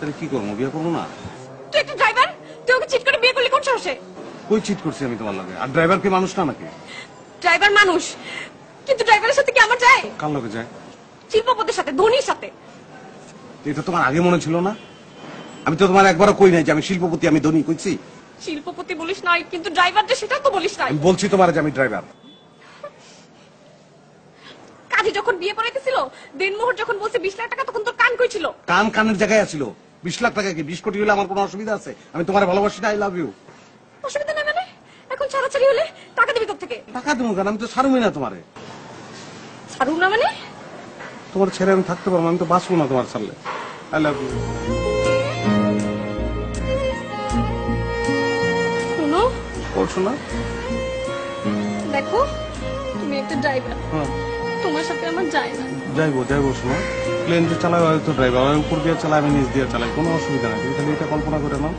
তাহলে কি করবো, বিয়ে করবো না? তুই একটা ড্রাইভার, তুই ওকে চিট করে বিয়ে করলি কোন সাহসে? কই চিট করছি আমি তোমার লগে? আর ড্রাইভার কি মানুষ না নাকি? ড্রাইভার মানুষ, কিন্তু ড্রাইভারের সাথে কি আমার যায়? কার লগে যায়? শিল্পপতির সাথে, ধোনির সাথে। এটা তোমার আগে মনে ছিল না? আমি তো তোমার একবারও কই নাই যে আমি শিল্পপতি, আমি ধনী কইছি? শিল্পপতি বলিস নাই, কিন্তু ড্রাইভার যে সেটা তো বলিস নাই। আমি বলছি তোমার যে আমি ড্রাইভার। কাজী যখন বিয়ে পড়াইতেছিল, দিনমোহর যখন বলছে 20 লাখ টাকা, তখন তোর কান কই ছিল? কান কানের জায়গায় আছিল। 20 লাখ টাকা কি 20 কোটি হলে আমার কোনো অসুবিধা আছে? আমি তোমার ভালোবাসি না, আই লাভ ইউ। অসুবিধা নাই মানে? এখন ছাড়াছাড়ি হলে টাকা দিবি তোর থেকে? টাকা দেবো কেন? আমি তো ছাড়বই না তোমারে। ছাড়ুন না মানে? তোমার ছেড়ে আমি থাকতে পারবো, আমি তো বাঁচবো না তোমার ছাড়লে। I love you. শুনো, বলছো না? দেখো তুমি একটা ড্রাইভার, হ্যাঁ তোমার সাথে আমার যায় না। যাইবো যাইবো, শোনো, প্লেন যে চালায় হয়তো ড্রাইভার, উপর দিয়ে চালায় আমি নিচ দিয়ে চালাই, কোনো অসুবিধা নাই। তুমি খালি এটা কল্পনা করে নাও।